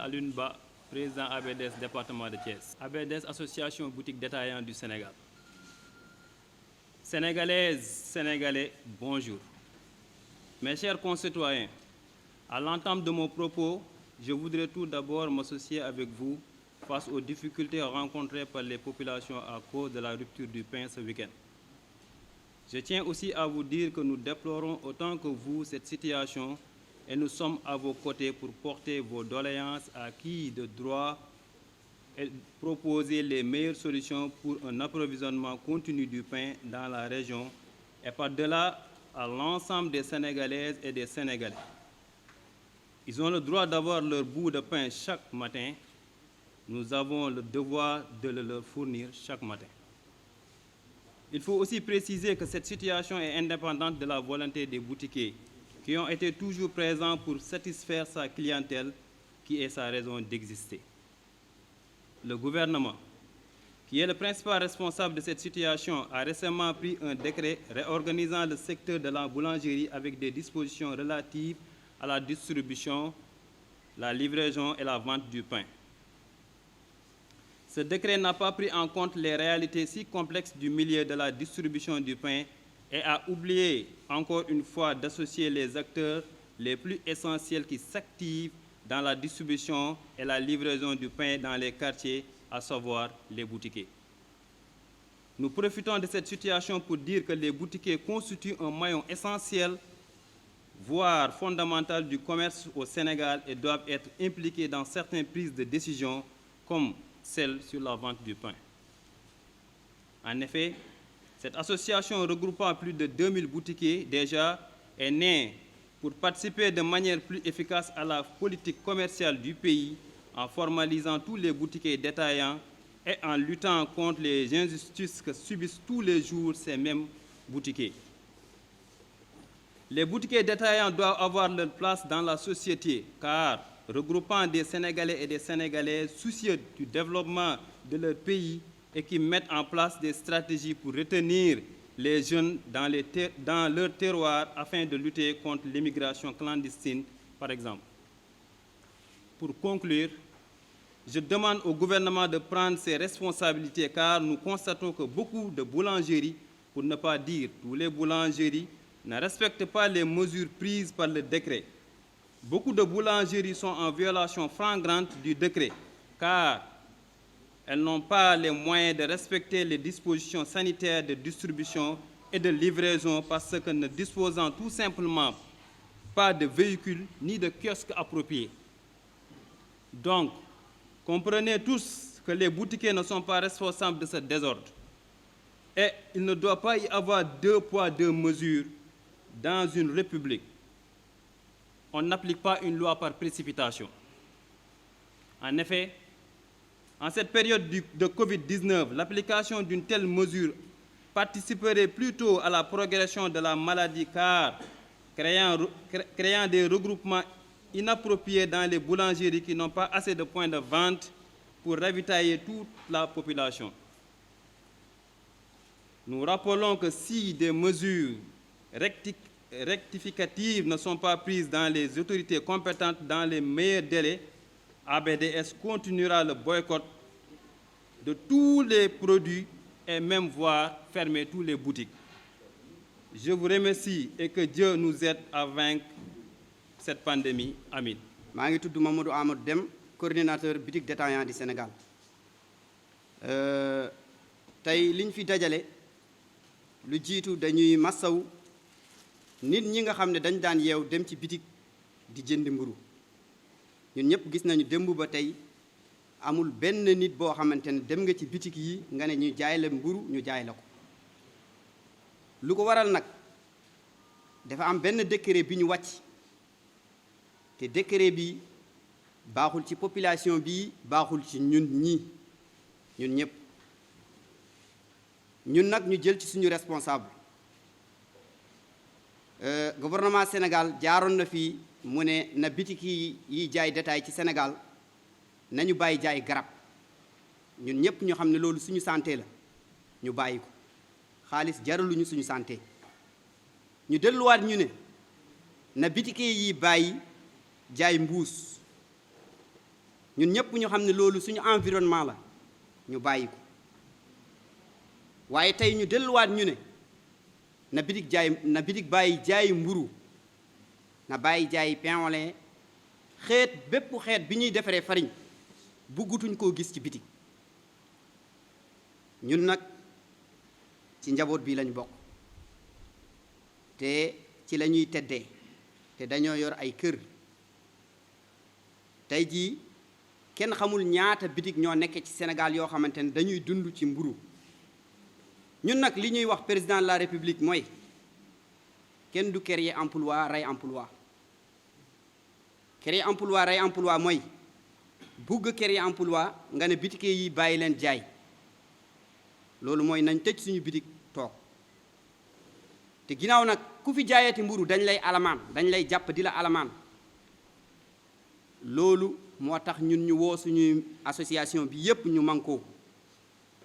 Alioune Ba, président ABDS département de Thiès. ABDS, Association boutique détaillante du Sénégal. Sénégalaises, Sénégalais, bonjour. Mes chers concitoyens, à l'entame de mon propos, je voudrais tout d'abord m'associer avec vous face aux difficultés rencontrées par les populations à cause de la rupture du pain ce week-end. Je tiens aussi à vous dire que nous déplorons autant que vous cette situation et nous sommes à vos côtés pour porter vos doléances à qui de droit et proposer les meilleures solutions pour un approvisionnement continu du pain dans la région et par-delà à l'ensemble des Sénégalaises et des Sénégalais. Ils ont le droit d'avoir leur bout de pain chaque matin. Nous avons le devoir de le leur fournir chaque matin. Il faut aussi préciser que cette situation est indépendante de la volonté des boutiquiers qui ont été toujours présents pour satisfaire sa clientèle qui est sa raison d'exister. Le gouvernement, qui est le principal responsable de cette situation, a récemment pris un décret réorganisant le secteur de la boulangerie avec des dispositions relatives à la distribution, la livraison et la vente du pain. Ce décret n'a pas pris en compte les réalités si complexes du milieu de la distribution du pain et a oublié encore une fois d'associer les acteurs les plus essentiels qui s'activent dans la distribution et la livraison du pain dans les quartiers, à savoir les boutiquiers. Nous profitons de cette situation pour dire que les boutiquiers constituent un maillon essentiel, voire fondamental du commerce au Sénégal et doivent être impliqués dans certaines prises de décision comme celle sur la vente du pain. En effet, cette association regroupant plus de 2000 boutiquiers déjà est née pour participer de manière plus efficace à la politique commerciale du pays en formalisant tous les boutiquiers détaillants et en luttant contre les injustices que subissent tous les jours ces mêmes boutiquiers. Les boutiquiers détaillants doivent avoir leur place dans la société car, regroupant des Sénégalais et des Sénégalaises soucieux du développement de leur pays et qui mettent en place des stratégies pour retenir les jeunes dans leur terroir afin de lutter contre l'immigration clandestine, par exemple. Pour conclure, je demande au gouvernement de prendre ses responsabilités car nous constatons que beaucoup de boulangeries, pour ne pas dire toutes les boulangeries, ne respectent pas les mesures prises par le décret. Beaucoup de boulangeries sont en violation flagrante du décret car elles n'ont pas les moyens de respecter les dispositions sanitaires de distribution et de livraison parce que ne disposant tout simplement pas de véhicules ni de kiosques appropriés. Donc, comprenez tous que les boutiquiers ne sont pas responsables de ce désordre et il ne doit pas y avoir deux poids, deux mesures dans une république. On n'applique pas une loi par précipitation. En effet, en cette période de Covid-19, l'application d'une telle mesure participerait plutôt à la progression de la maladie car créant des regroupements inappropriés dans les boulangeries qui n'ont pas assez de points de vente pour ravitailler toute la population. Nous rappelons que si des mesures rectificatives ne sont pas prises dans les autorités compétentes dans les meilleurs délais, ABDS continuera le boycott de tous les produits et même voire fermer toutes les boutiques. Je vous remercie et que Dieu nous aide à vaincre cette pandémie. Amin. maa ngi tudd Mamadou Amadou Dem, coordinateur boutique détaillant du Sénégal. Tey liñ fi dajale lu jiitu dañuy massaw nit ñi nga xam ne dañ daan yeew dem ci bitik di jënd mburu. Ñun ñëpp gis nañu démb ba tey amul benn nit boo xamante ne dem nga ci bitik yi nga ne ñu jaay la mburu ñu jaay la ko. Lu ko waral nag dafa am benn décret bi ñu wàcc te décret bi baaxul ci population bi baaxul ci ñun ñëpp. Ñun nag ñu jël ci suñu responsable. Gouvernement Sénégal jaaroon na fii mu ne na bitik yi jaay détail ci Sénégal nañu bàyyi jaay garab ñun ñëpp ñu xam ne loolu suñu santé la ñu bàyyi ko xaalis jaraluñu suñu santé. ñu delluwaat ñu ne na bitik yi bàyyi jaay mbuus ñun ñëpp ñu xam ne loolu suñu environnement la ñu bàyyi ko waaye tey ñu delluwaat ñu ne na bitig bàyyi jaay mburu na bàyyi jaay pain au lait bépp xeet bi ñuy defaree farine buggutuñ koo gis ci bitig ñun nag ci njaboot bi lañ bokk te ci la ñuy teddee te dañoo yor ay kër tey jii kenn xamul ñaata bitig ñoo nekk ci Sénégal yoo xamante ne dañuy dund ci mburu ñun nag li ñuy wax président de la République mooy kenn du créer emploi rey emploi créer emploi rey emploi mooy bugg créer emploi nga ne bitik yi bàyyi leen jaay loolu mooy nañ tëj suñu bitik toog te ginnaaw nag ku fi jaayati mburu dañ lay alamaan dañ lay jàpp di la alamaan loolu moo tax ñun ñu woo suñuy association bi yépp ñu mànkoo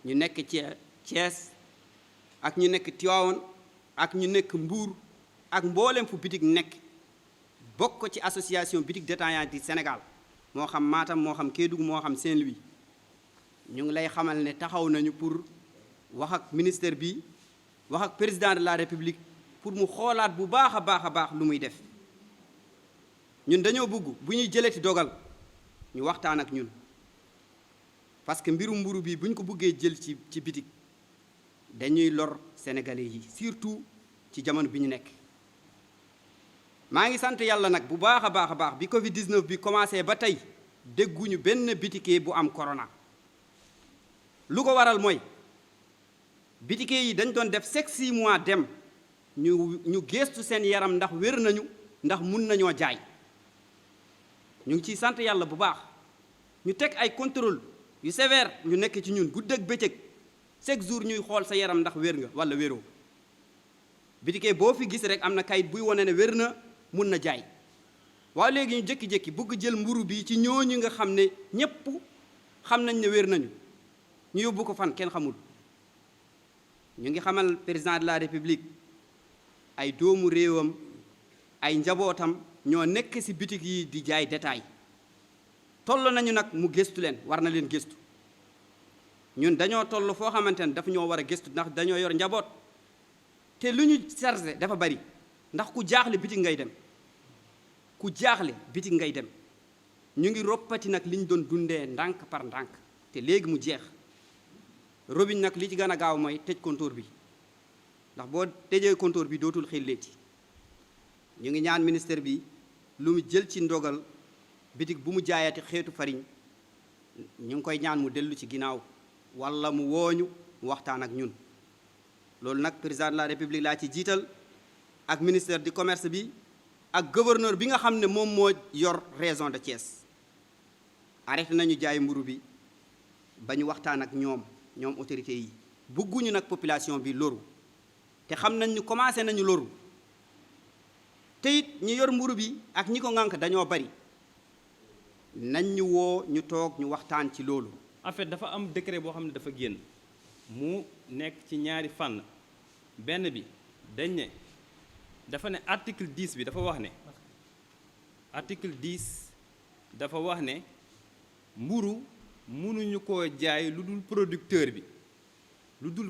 ñu nekk ci Thiès ak ñu nekk Tivaouane ak ñu nekk Mbour ak mboolem fu bitik nekk bokk ci association bitik détaillant du Sénégal moo xam Matam moo xam Kédougou moo xam Saint-Louis ñu ngi lay xamal ne taxaw nañu pour wax ak ministère bi wax ak président de la République pour mu xoolaat bu baax a baax lu muy def ñun dañoo bëgg bu ñuy jëleti dogal ñu waxtaan ak ñun parce que mbiru mburu bi bu ñu ko bëggee jël ci bitik dañuy lor sénégalais yi surtout ci jamono bi ñu nekk maa ngi sant yàlla nag bu baax a baax bi Covid 19 bi commencé ba tey dégguñu benn bitikee bu am corona lu ko waral mooy bitikee yi dañ doon def chaque 6 mois dem ñu geestu seen yaram ndax wér nañu ndax mun nañoo jaay ñu ngi ciy sant yàlla bu baax ñu teg ay contrôle yu sévère ñu nekk ci ñun guddeeg bëccëg chaque jour ñuy xool sa yaram ndax wér nga walla wéroo bitikee boo fi gis rek am na kayit buy wane ne wér na mun na jaay waaye léegi ñu jékki-jékki bëgg jël mburu bi ci ñooñu nga xam ne ñépp xam nañ ne wér nañu ñu yóbbu ko fan kenn xamul ñu ngi xamal président de la République ay doomu réewam ay njabootam ñoo nekk ci bitik yi di jaay détail toll nañu nag mu gëstu leen war na leen gëstu ñun dañoo toll foo xamante ne dafa ñoo war a gëstu ndax dañoo yor njaboot te lu ñu chargé dafa bari ndax ku jaaxle bitik ngay dem ku jaaxle bitik ngay dem ñu ngi roppati nag li ñu doon dundee ndànk par ndànk te léegi mu jeex robiñ nag li ci gën a gaaw mooy tëj compteur bi ndax boo tëjee compteur bi dootul xelleeti ñu ngi ñaan ministère bi lu mu jël ci ndogal bitik bu mu jaayati xeetu farine ñu ngi koy ñaan mu dellu ci ginnaaw walla mu wooñu mu waxtaan ak ñun loolu nag président de la République laa ci jiital ak ministère du commerce bi ak gouverneur bi nga xam ne moom moo yor région de Thiès arrêté nañu jaay mburu bi ba ñu waxtaan ak ñoom autorités yi bëgguñu nag population bi loru te xam nañ ñu commencé nañu loru te it ñi yor mburu bi ak ñi ko ŋànk dañoo bari nañ ñu woo ñu toog ñu waxtaan ci loolu. En fait dafa am décret boo xam ne dafa génn mu nekk ci ñaari fànn benn bi dañ ne dafa ne article 10 bi dafa wax ne article 10 dafa wax ne mburu mënuñu koo jaay lu dul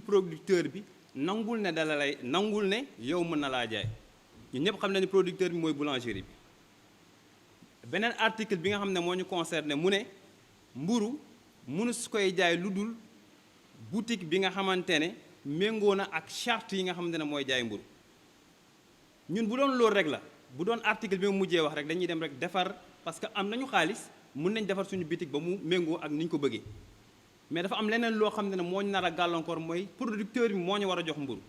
producteur bi nangul ne dala lay nangul ne yow mën na laa jaay ñun ñëpp xam ne ni producteur bi mooy boulangerie bi beneen article bi nga xam ne moo ñu concerné mu ne mburu mënu su koy jaay lu dul boutique bi nga xamante ne méngoo na ak charte yi nga xamante ne mooy jaay mburu ñun bu doon loolu rek la bu doon article bi mu mujjee wax rek dañuy dem rek defar parce que am nañu xaalis mën nañ defar suñu boutique ba mu méngoo ak ni ñu ko bëggee mais dafa am leneen loo xam ne moo ñu nar a gàllankoor mooy producteur bi moo ñu war a jox mburu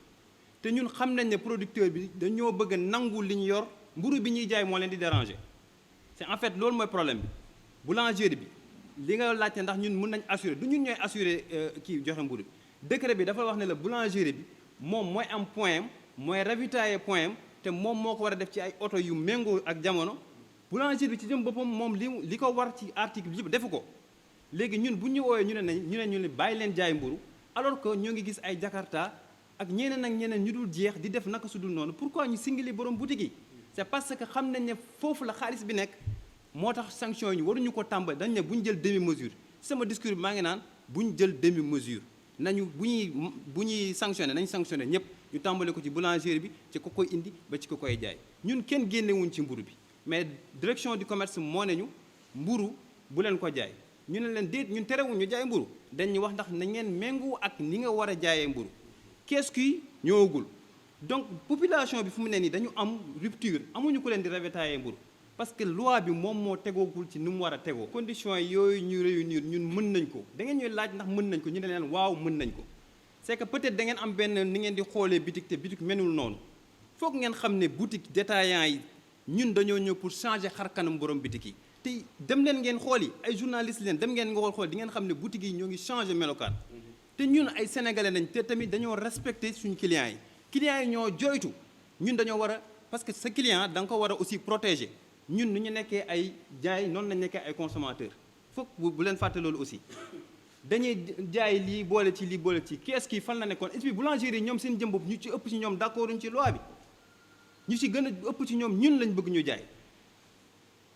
te ñun xam nañ ne producteur bi dañoo bëgg a nangu li ñu yor mburu bi ñuy jaay moo leen di déranger c'est en fait loolu mooy problème bi boulangerie bi li nga laajte ndax ñun mën nañ assurer du ñun ñooy assurer kii joxe mburu bi décret bi dafa wax ne la boulangerie bi moom mooy am point am mooy ravitailler point am te moom moo ko war a def ci ay oto yu méngoo ak jamono boulangerie bi ci jëm boppam moom li ko war ci article bi yëpp defu ko léegi ñun bu ñu woowee ñu ne bàyyi leen jaay mburu alors que ñoo ngi gis ay Jakarta ak ñeneen ñu dul jeex di def naka su dul noonu pourquoi ñu singili borom boutique yi c'est parce que xam nañ ne foofu la xaalis bi nekk moo tax sanction yi waruñu ko tàmbali dañ ne bu ñu jël demi mesure sama discours bi maa ngi naan bu ñu jël demi mesure nañu bu ñuy sanctionné nañ sanctionné ñëpp ñu tàmbale ko ci boulangerie bi ci ko koy indi ba ci ko koy jaay ñun kenn génnewuñ ci mburu bi mais direction du commerce moo ne ñu mburu bu leen ko jaay ñu ne leen déet ñun terewuñ ñu jaay mburu dañ ñu wax ndax na ngeen méngoo ak ni nga war a jaayee mburu kees ki ñëwagul donc population bi fu mu ne nii dañu am rupture amuñu ko leen di ravitailler mburu parce que loi bi moom moo tegoogul ci ni mu war a tegoo conditions yooyu ñu réunir ñun mën nañ ko da ngeen ñuy laaj ndax mën nañ ko ñu ne leen waaw mën nañ ko c'est que peut-être da ngeen am benn ni ngeen di xoolee boutique te boutique menul noonu foog ngeen xam ne boutique détaillant yi ñun dañoo ñëw pour changer xar kanam borom boutique yi te dem leen ngeen xool yi ay journalistes leen dem ngeen nga xool di ngeen xam ne boutique yi ñoo ngi changer melokaan te ñun ay sénégalais nañ te tamit dañoo respecter suñu clients yi ñoo joytu ñun dañoo war a parce que sa client da nga ko war a aussi protéger ñun ni ñu nekkee ay jaay noonu lañ nekkee ay consommateur foog bu leen fàtte loolu aussi dañuy jaay lii boole ci lii boole ci kees kii fan la nekkoon et puis boulangerie yi ñoom seen jëm bopp ñu ci ëpp ci ñoom d'accorduñ ci loi bi ñu ci gën a ëpp ci ñoom ñun lañ bëgg ñu jaay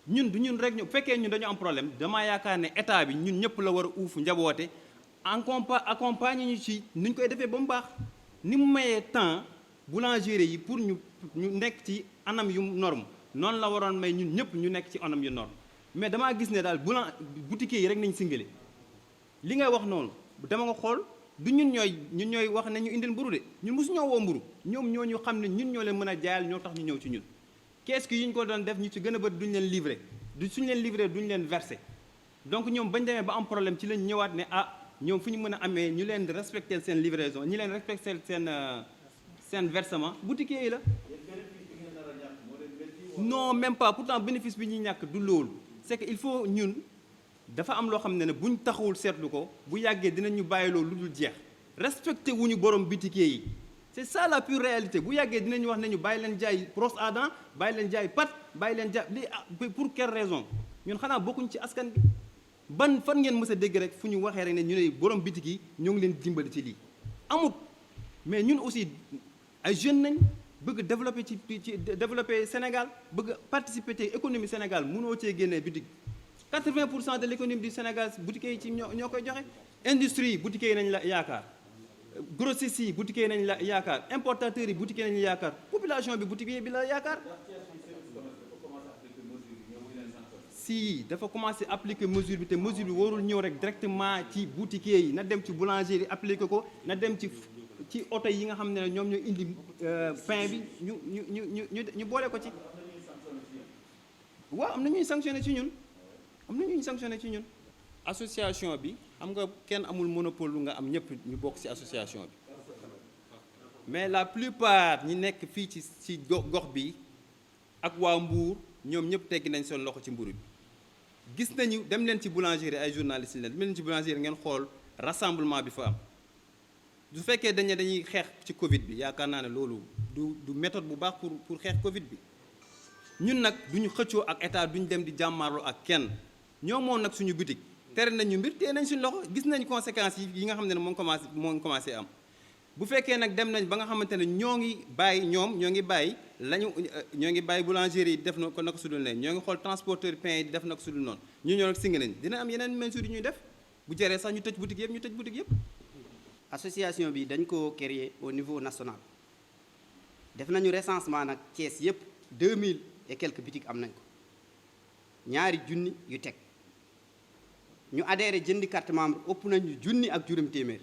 ñun du ñun rek ñu fekkee ñun dañu am problème damaa yaakaar ne état bi ñun ñëpp la war a uuf njaboote accompagner ñu ci ni ñu koy defee ba mu baax ni mu mayee temps boulangerie yi pour ñu nekk ci anam yu norme noonu la waroon may ñun ñëpp ñu nekk ci anam yu norme mais damaa gis ne daal boutique yi rek nañ singale li ngay wax noonu dama nga xool du ñun ñooy wax ne ñu indil mburu de ñun mosu ñoo woo mburu ñoom ñoo ñu xam ne ñun ñoo leen mën a jaayal ñoo tax ñu ñëw ci ñun kees ki yi ñu ko doon def ñu ci gën a bëri duñu leen livré suñu leen livré duñu leen versé donc ñoom bañ demee ba am problème ci lañ ñëwaat ne ñoom fu ñu mën a amee ñu leen respecté seen livraison ñi leen respecté seen versement boutiquier yi la non même pas pourtant bénéfice bi ñuy ñàkk du loolu c'est que il faut ñun dafa am loo xam ne buñ taxawul seetlu ko bu yàggee dinañu bàyyi loolu lu dul jeex respecté wuñu borom boutiquier yi c'est ça la pure réalité bu yàggee dinañu wax ne ñu bàyyi leen jaay brosse à dents bàyyi leen jaay pâte bàyyi leen jaay lii pour quelle raison ñun xanaa bokkuñ ci askan bi fan ngeen mës a dégg rek fu ñu waxee rek ne ñu ne borom bitik yi ñoo ngi leen dimbali ci lii amut mais ñun aussi ay jeunes nañ bëgg développer ci développer Sénégal bëgg participer ci économie Sénégal mënoo cee génnee bitik 80% de l'économie du Sénégal boutiquiers yi ci ñoo koy joxe industrie yi boutiquiers yi nañ la yaakaar grossistes yi boutiquiers yi nañ la yaakaar importateurs yi boutiquiers yi nañ la yaakaar population bi boutiquier bi la yaakaar si dafa commencé appliquer mesure bi te mesure bi warul ñëw rek directement ci boutiquier yi na dem ci boulangerie yi appliquer ko na dem ci oto yi nga xam ne ñoom ñoo indi pain bi ñu boole ko ci waaw am na ñuy sanctionné ci ñun association bi xam nga kenn amul monopole lu nga am ñëpp ñu bokk ci association bi mais la plupart ñi nekk fii ci gox bi ak waa Mbour ñoom ñëpp teggi nañ seen loxo ci mburu bi gis nañu dem leen ci boulangerie ay journalistes leen dem leen ci boulangerie ngeen xool rassemblement bi fa am su fekkee dañuy xeex ci Covid bi yaakaar naa ne loolu du méthode bu baax pour xeex Covid bi ñun nag duñu xëccoo ak état duñu dem di jàmmaarloo ak kenn ñoo moom nag suñu boutique tere nañu mbir tee nañ suñu loxo gis nañ conséquences yi nga xam ne moo commencé am bu fekkee nag dem nañ ba nga xamante ne ñoo ngi bàyyi boulangerie yi def na ko naka sudul ne ñoo ngi xool transporteur pain yi di def naka sudul noonu ñu ñoo nag singa nañ dina am yeneen mesures yi ñuy def bu jëree sax ñu tëj boutique yëpp association bi dañ ko créer au niveau national def nañu recensement nag Thiès yëpp 2000 et quelques boutiques am nañ ko ñaari junni yu teg ñu adhéré jëndi carte membre ëpp nañu junni ak juróom téeméer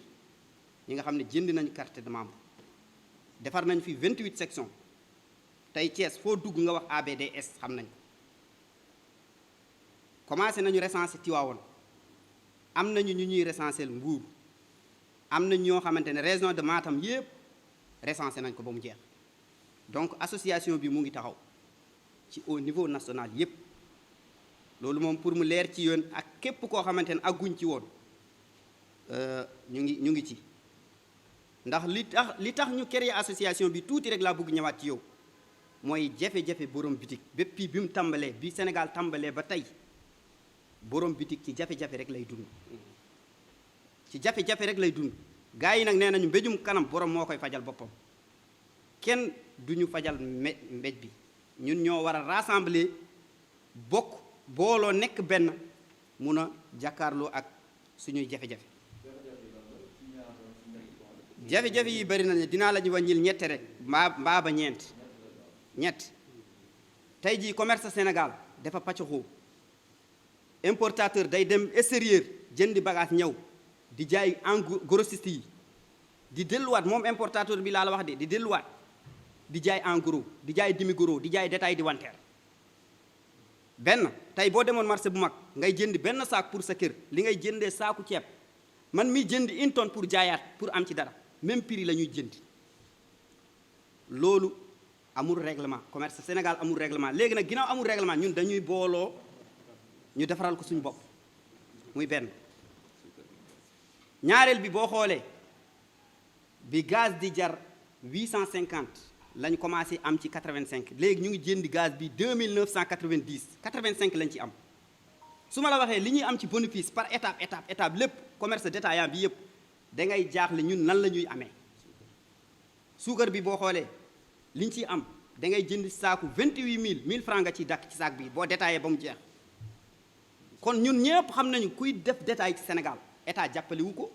ñi nga xam ne jënd nañu carte de membre defar nañ fi 28 sections tey Thiès foo dugg nga wax ABDS xam nañ ko commencé nañu recenser Tivaouane am nañu ñu ñuy recenser Mbour am na ñoo xamante ne région de Matam yëpp recensé nañ ko ba mu jeex donc association bi mu ngi taxaw ci au niveau national yëpp loolu moom pour mu leer ci yoon ak képp koo xamante ne agguñ ci woon ñu ngi ci ndax li tax ñu créer association bi tuuti rek laa bëgg ñëwaat ci yow mooy jafe-jafe borom bitik bépp bi mu tàmbalee bi Sénégal tàmbalee ba tey borom bitik ci jafe-jafe rek lay dund gars yi nag nee nañu mbéjum kanam borom moo koy fajal boppam kenn duñu fajal mbéj bi ñun ñoo war a rassembler bokk booloo nekk benn mun a jàkkaarloo ak suñuy jafe-jafe. jafe-jafe yi bari nañu dinaa la ñu wàññil ñette rek mbaa ba ñett tey jii commerce Sénégal dafa pàccaxoo importateur day dem extérieur jëndi bagage ñëw di jaay en grossiste yi di delluwaat moom importateur bi laa la wax de di delluwaat di jaay en gros di jaay demi gros di jaay détail di wanteer benn tey boo demoon marché bu mag ngay jënd benn saak pour sa kër li ngay jëndee saaku ceeb man mi jënd une tonne pour jaayaat pour am ci dara même prix la ñuy jënd loolu amul règlement commerce Sénégal amul règlement léegi nag ginnaaw amul règlement ñun dañuy booloo ñu defaral ko suñu bopp muy benn. ñaareel bi boo xoolee bi gaz di jar 850 lañ commencé am ci 85 léegi ñu ngi jënd gaz bi 2990 85 lañ ci am su ma la waxee li ñuy am ci bénéfice par étape lépp commerce détaillant bi yëpp da ngay jaaxle ñun nan la ñuy amee suukar bi boo xoolee li ñu ciy am da ngay jënd saaku 28000 1000 francs nga ciy dàkk ci saak bi boo détaillé ba mu jeex kon ñun ñëpp xam nañu kuy def détail ci Sénégal état jàppale wu ko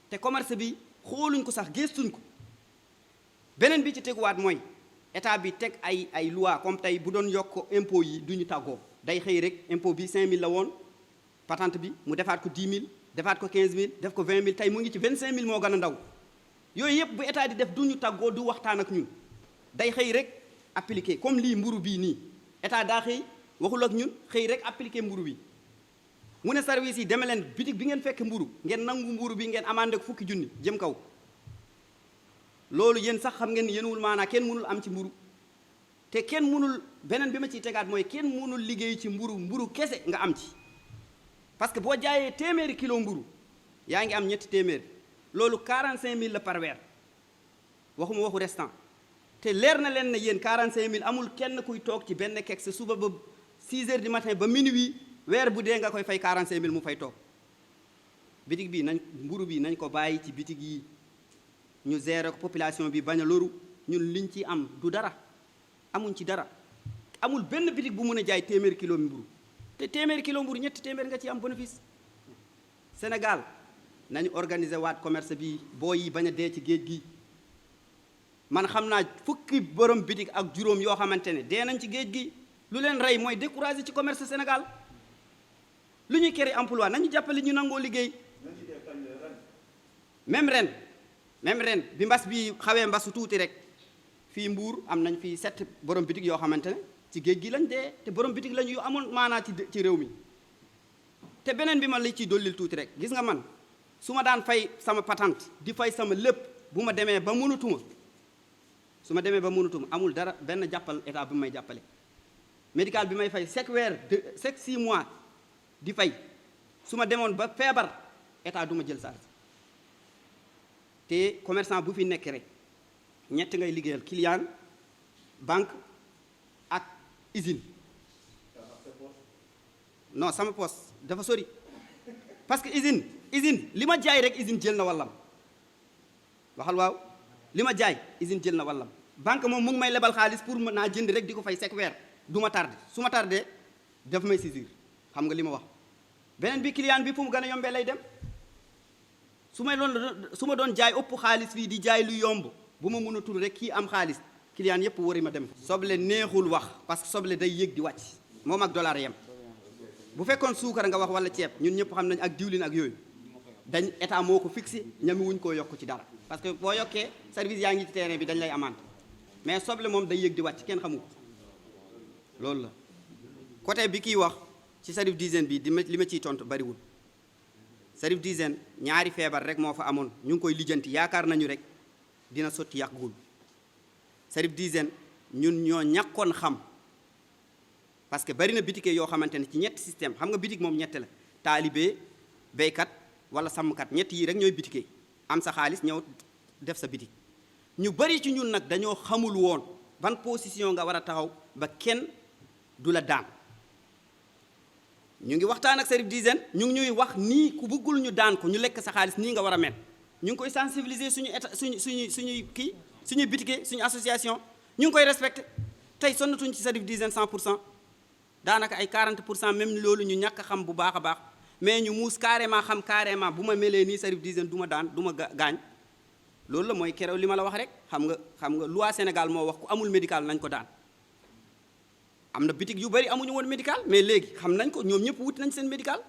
te commerce bi xooluñ ko sax gëstuñ ko beneen bi ci teguwaat mooy état bi teg ay loi comme tey bu doon yokk impôt yi du ñu tàggoo day xëy rek impôt bi 5000 la woon patente bi mu defaat ko 10000 defaat ko 15000 def ko 20000 tey mu ngi ci 25000 moo gën a ndaw yooyu yëpp bu état di def du ñu tàggoo du waxtaan ak ñun day xëy rek appliqué comme lii mburu bii nii état daa xëy waxul ak ñun xëy rek appliqué mburu bi mu ne service yi deme leen bitig bi ngeen fekk mburu ngeen nangu mburu bi ngeen amande ko 10 000 jëm kaw loolu yéen sax xam ngeen ni yéenwul maanaa kenn mënul am ci mburu te kenn mënul beneen bi ma ciy tegaat mooy kenn mënul liggéey ci mburu kese nga am ci parce que boo jaayee téeméeri kilo mburu yaa ngi am ñetti téeméer loolu 45000 la par weer waxuma waxu restant te leer na leen ne yéen 45000 amul kenn kuy toog ci benn kek sa suba ba 6 heures du matin ba minuit weer bu dee nga koy fay 45000 mu fay toog bitig bi nañ mburu bi nañ ko bàyyi ci bitig yi ñu gérer ko population bi bañ a loru ñun liñ ci am du dara amuñ ci dara amul benn bitig bu mën a jaay téeméeri kilo mburu te téeméeri kilo mburu ñetti téeméer nga ci am bénéfice Sénégal nañu organiser waat commerce bi boo yi bañ a dee ci géej gi man xam naa fukki borom bitig ak juróom yoo xamante ne dee nañ ci géej gi lu leen rey mooy décourager ci commerce Sénégal lu ñuy créer emploi nañu jàppale ñu nangoo liggéey même ren bi mbas bi xawee mbasu tuuti rek fii Mbuur am nañ fii 7 borom bitig yoo xamante ne ci géej gi lañ dee te borom bitig lañu yu amoon maanaa ci réew mi te beneen bi ma li ciy dollil tuuti rek gis nga man su ma daan fay sama patente di fay sama lépp bu ma demee ba mënatuma amul dara benn jàppal état bi may jàppale médical bi may fay chaque weer chaque 6 mois di fay su ma demoon ba feebar état du ma jël charge te commerçant bu fi nekk rek ñett ngay liggéeyal client banque ak usine non sama poste dafa sori parce que usine li ma jaay rek usine jël na wallam waxal waaw li ma jaay usine jël na wallam banque moom mu ngi may lebal xaalis pour mën naa jënd rek di ko fay chaque weer du ma tardé su ma tardé daf may saisir xam nga li ma wax beneen bi client bi fu mu gën a yombee lay dem su ma doon jaay ëpp xaalis fii di jaay lu yomb bu ma mën a tur rek kii am xaalis client yëpp wari ma dem soble neexul wax parce que soble day yéeg di wàcc moom ak dollar yem bu fekkoon suukar nga wax wala ceeb ñun ñëpp xam nañ ak diwlin ak yooyu dañ état moo ko fixé ñami wuñ koo yokk ci dara parce que boo yokkee service yaa ngi ci terrain bi dañ lay amande mais soble moom day yéeg di wàcc kenn xamu ko loolu la côté bi kiy wax ci service d'hygiène bi li ma ciy tontu bariwul service d'hygiène ñaari feebar rek moo fa amoon ñu ngi koy lijjanti yaakaar nañu rek dina sotti yàqugul service d'hygiène ñun ñoo ñàkkoon xam parce que bari na bitige yoo xamante ne ci ñetti système xam nga bitig moom ñett la taalibe béykat wala sàmmkat ñett yi rek ñooy bitige am sa xaalis ñëw def sa bitig ñu bari ci ñun nag dañoo xamul woon ban position nga war a taxaw ba kenn du la daan ñu ngi waxtaan ak service d'hygiène ñu ngi ñuy wax nii ku bëggul ñu daan ko ñu lekk sa xaalis nii nga war a mel ñu ngi koy sensibiliser suñu état suñuy bitige suñu association ñu ngi koy respecté tey sonnatuñ ci service d'hygiène 100% daanaka ay 40% même loolu ñu ñàkk a xam bu baax a baax mais ñu muus carrément xam carrément bu ma melee nii service d'hygiène du ma daan du ma gaañ loolu la mooy keroog li ma la wax rek xam nga loi Sénégal moo wax ku amul médical nañ ko daan am na bitig yu bari amuñu woon médical mais léegi xam nañ ko ñoom ñëpp wuti nañ seen médical